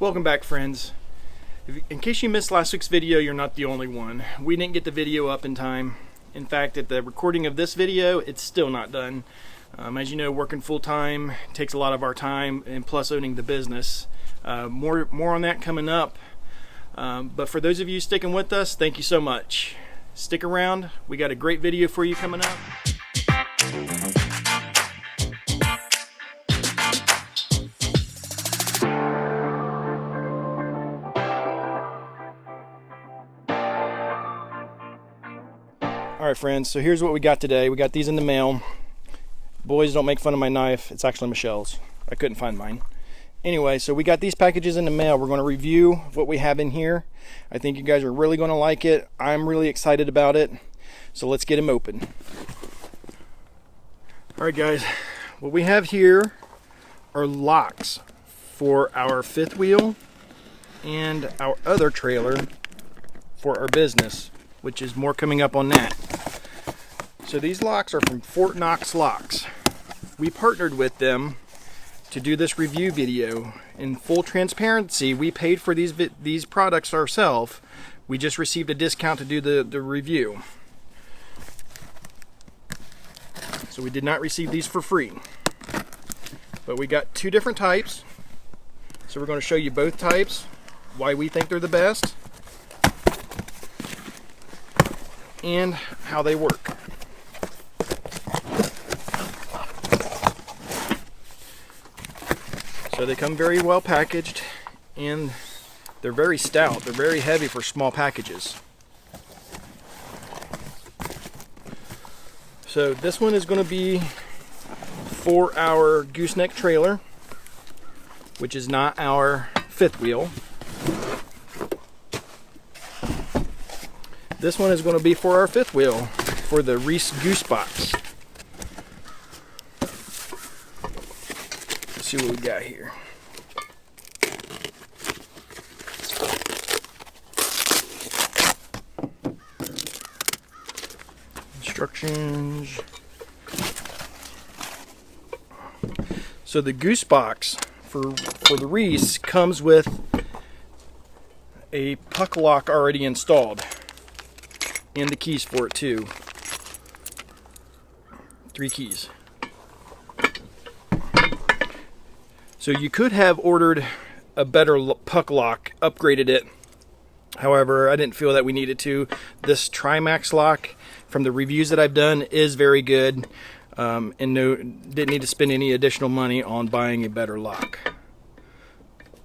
Welcome back, friends. In case you missed last week's video, you're not the only one. We didn't get the video up in time. In fact, at the recording of this video, it's still not done. As you know, working full-time takes a lot of our time, and plus owning the business. More on that coming up. But for those of you sticking with us, thank you so much. Stick around. We got a great video for you coming up. Alright friends, so here's what we got today. We got these in the mail. Boys, don't make fun of my knife. It's actually Michelle's. I couldn't find mine. Anyway, so we got these packages in the mail. We're going to review what we have in here. I think you guys are really going to like it. I'm really excited about it. So let's get them open. Alright guys, what we have here are locks for our fifth wheel and our other trailer for our business, which is more coming up on that. So these locks are from Knox Locks. We partnered with them to do this review video. In full transparency, we paid for these products ourselves. We just received a discount to do the review. So we did not receive these for free. But we got two different types. So we're going to show you both types, why we think they're the best, and how they work. So they come very well packaged, and they're very stout. They're very heavy for small packages. So this one is going to be for our Gooseneck trailer, which is not our fifth wheel. This one is going to be for our fifth wheel, for the Reese Goosebox. Let's see what we got here. Instructions. So the Goosebox for the Reese comes with a puck lock already installed. And the keys for it too. 3 keys. So you could have ordered a better puck lock, upgraded it. However, I didn't feel that we needed to. This Trimax lock, from the reviews that I've done, is very good. And didn't need to spend any additional money on buying a better lock.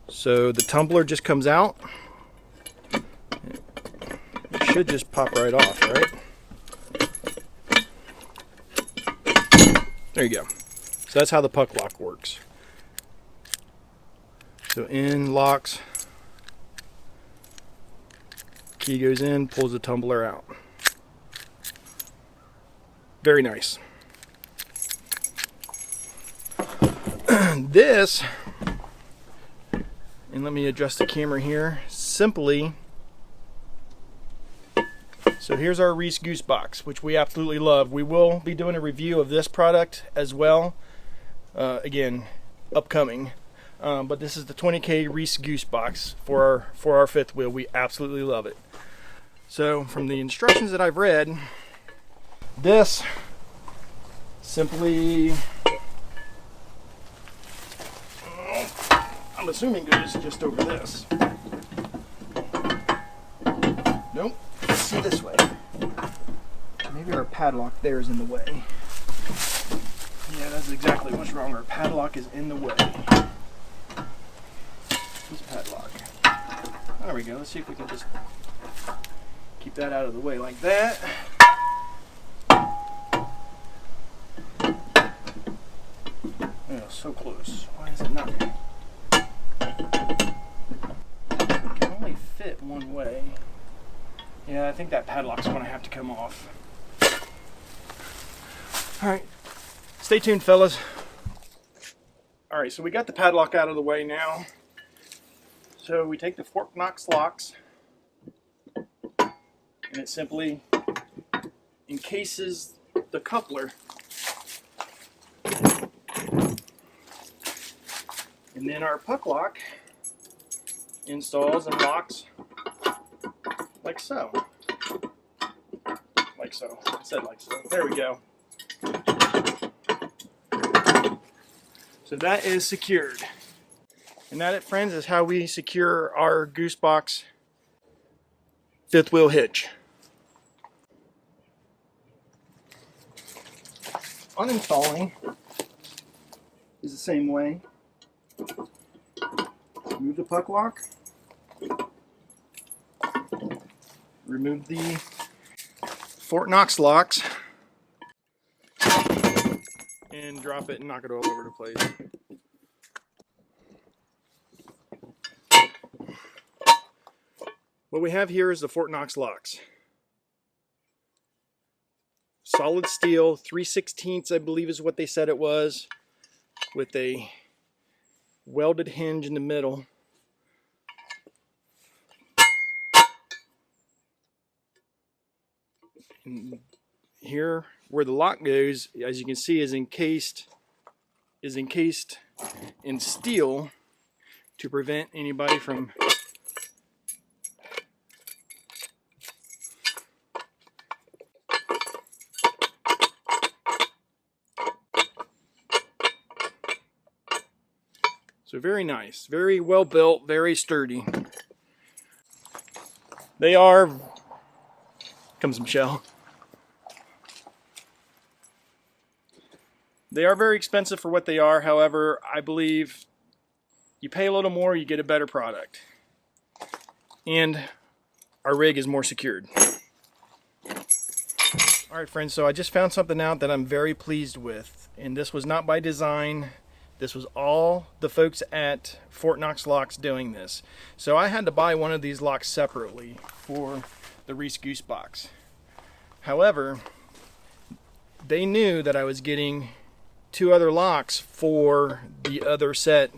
So the tumbler just comes out. Should just pop right off, right? There you go. So that's how the puck lock works. So in locks, key goes in, pulls the tumbler out. Very nice. This, and let me adjust the camera here, simply. So here's our Reese Goosebox, which we absolutely love. We will be doing a review of this product as well. Again, upcoming. But this is the 20K Reese Goosebox for our fifth wheel. We absolutely love it. So from the instructions that I've read, this simply, I'm assuming goes just over this. Nope. Let's see this way. Maybe our padlock there is in the way. Yeah, that's exactly what's wrong. Our padlock is in the way. This padlock. There we go. Let's see if we can just keep that out of the way like that. Oh, so close. Why is it not? It can only fit one way. Yeah, I think that padlock's going to have to come off. Alright, stay tuned, fellas. Alright, so we got the padlock out of the way now. So we take the Knox Locks, and it simply encases the coupler. And then our puck lock installs and locks like so. Like so. I said like so. There we go. So that is secured. And that, friends, is how we secure our Goosebox fifth wheel hitch. Uninstalling is the same way. Remove the puck lock. Remove the Knox Locks. And drop it and knock it all over the place. What we have here is the Knox Locks. Solid steel, 3/16 I believe is what they said it was, with a welded hinge in the middle. And here where the lock goes, as you can see, is encased in steel to prevent anybody from So very nice, very well built, very sturdy. They are, comes Michelle. They are very expensive for what they are. However, I believe you pay a little more, you get a better product. And our rig is more secured. All right, friends, so I just found something out that I'm very pleased with. And this was not by design. This was all the folks at Knox Locks doing this. So I had to buy one of these locks separately for the Reese Goosebox. However, they knew that I was getting 2 other locks for the other set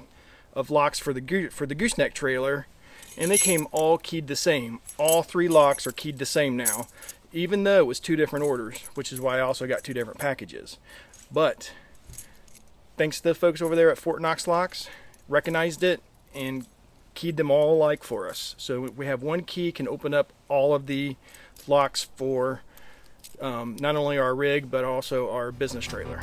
of locks for the Gooseneck trailer, and they came all keyed the same. All 3 locks are keyed the same now, even though it was 2 different orders, which is why I also got 2 different packages. But thanks to the folks over there at Knox Locks, recognized it and keyed them all alike for us. So we have one key can open up all of the locks for not only our rig but also our business trailer.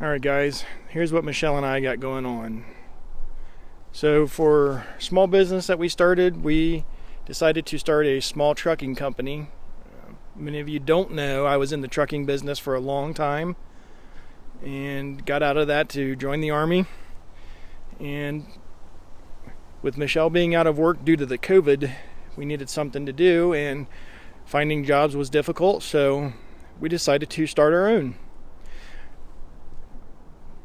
Alright guys, here's what Michelle and I got going on. So for small business that we started, we decided to start a small trucking company. Many of you don't know, I was in the trucking business for a long time and got out of that to join the Army. And with Michelle being out of work due to the COVID, we needed something to do and finding jobs was difficult, so we decided to start our own.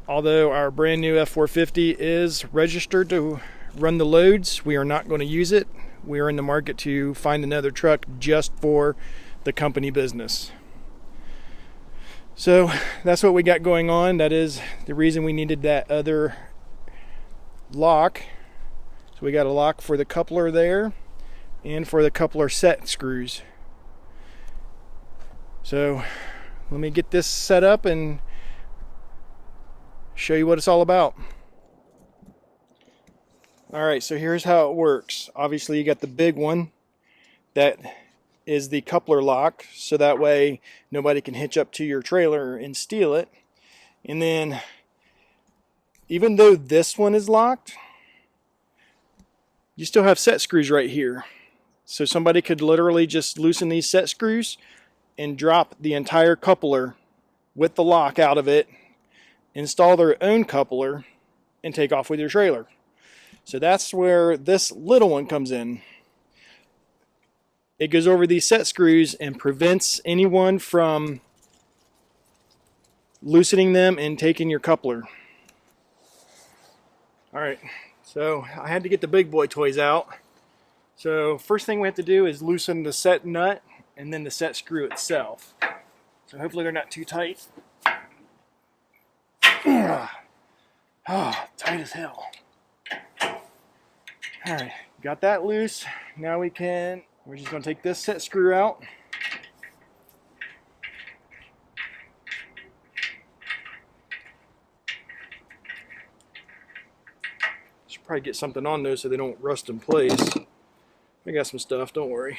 Although our brand new F450 is registered to run the loads, we are not going to use it. We are in the market to find another truck just for the company business. So that's what we got going on. That is the reason we needed that other lock. So we got a lock for the coupler there and for the coupler set screws. So let me get this set up and show you what it's all about. Alright, so here's how it works. Obviously you got the big one that is the coupler lock, so that way nobody can hitch up to your trailer and steal it. And then even though this one is locked, you still have set screws right here. So somebody could literally just loosen these set screws and drop the entire coupler with the lock out of it install their own coupler, and take off with your trailer. So that's where this little one comes in. It goes over these set screws and prevents anyone from loosening them and taking your coupler. Alright, so I had to get the big boy toys out. So first thing we have to do is loosen the set nut and then the set screw itself. So hopefully they're not too tight. Oh, tight as hell. Alright, got that loose. Now we're just going to take this set screw out. Should probably get something on those so they don't rust in place. I got some stuff, don't worry.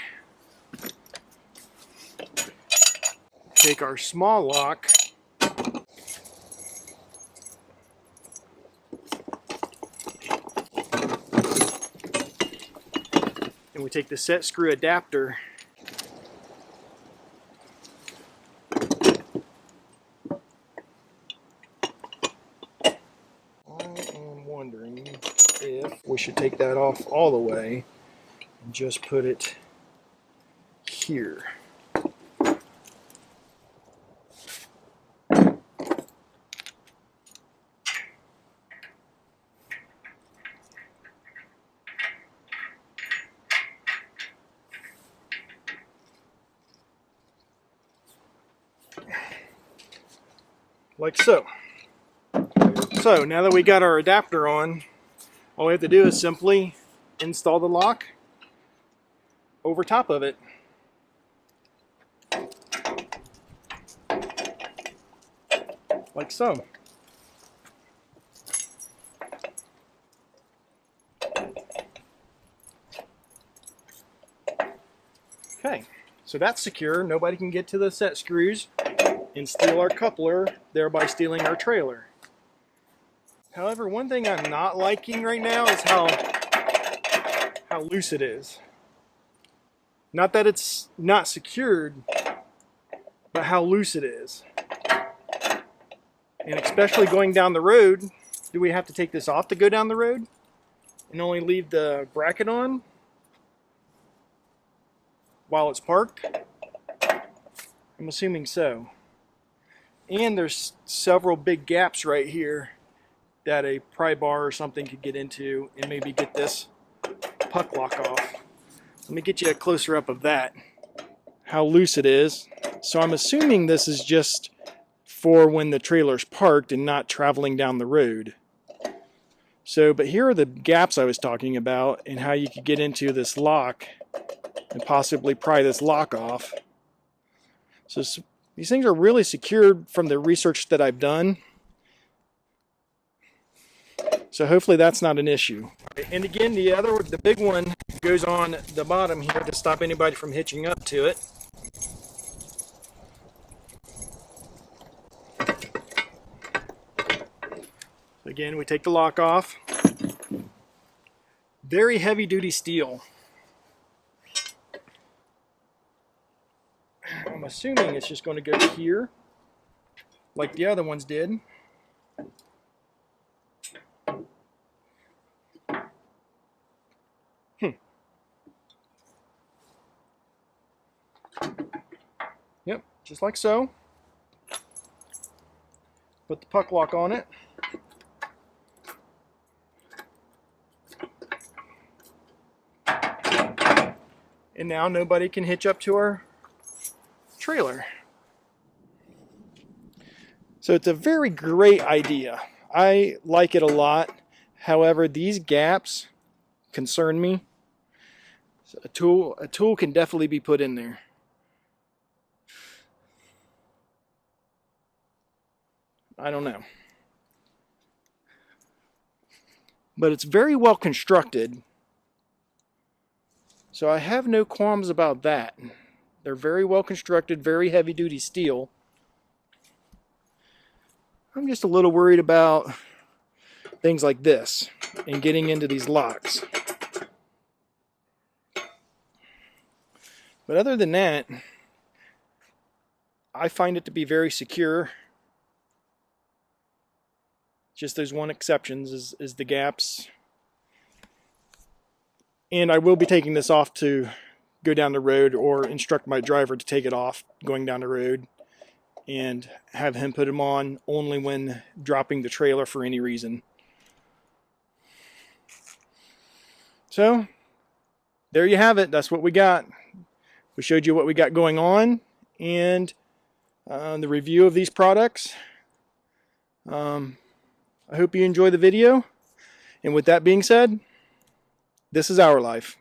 Take our small lock. And we take the set screw adapter. I am wondering if we should take that off all the way and just put it here. Like so. So now that we got our adapter on, all we have to do is simply install the lock over top of it. Like so. Okay, so that's secure. Nobody can get to the set screws and steal our coupler, thereby stealing our trailer. However, one thing I'm not liking right now is how loose it is. Not that it's not secured, but how loose it is. And especially going down the road, do we have to take this off to go down the road and only leave the bracket on while it's parked? I'm assuming so. And there's several big gaps right here that a pry bar or something could get into and maybe get this puck lock off. Let me get you a closer up of that, how loose it is. So I'm assuming this is just for when the trailer's parked and not traveling down the road. So, but here are the gaps I was talking about and how you could get into this lock and possibly pry this lock off. So these things are really secured from the research that I've done. So hopefully that's not an issue. And again, the big one goes on the bottom here to stop anybody from hitching up to it. Again, we take the lock off. Very heavy duty steel. I'm assuming it's just going to go here, like the other ones did. Yep, just like so. Put the puck lock on it. And now nobody can hitch up to our trailer. So it's a very great idea. I like it a lot. However, these gaps concern me. So a tool can definitely be put in there. I don't know. But it's very well constructed. So I have no qualms about that. They're very well constructed, very heavy duty steel. I'm just a little worried about things like this and getting into these locks. But other than that, I find it to be very secure. Just those one exceptions is the gaps. And I will be taking this off to go down the road, or instruct my driver to take it off going down the road, and have him put them on only when dropping the trailer for any reason. So there you have it. That's what we got. We showed you what we got going on, and the review of these products. I hope you enjoy the video. And with that being said, this is Our Life.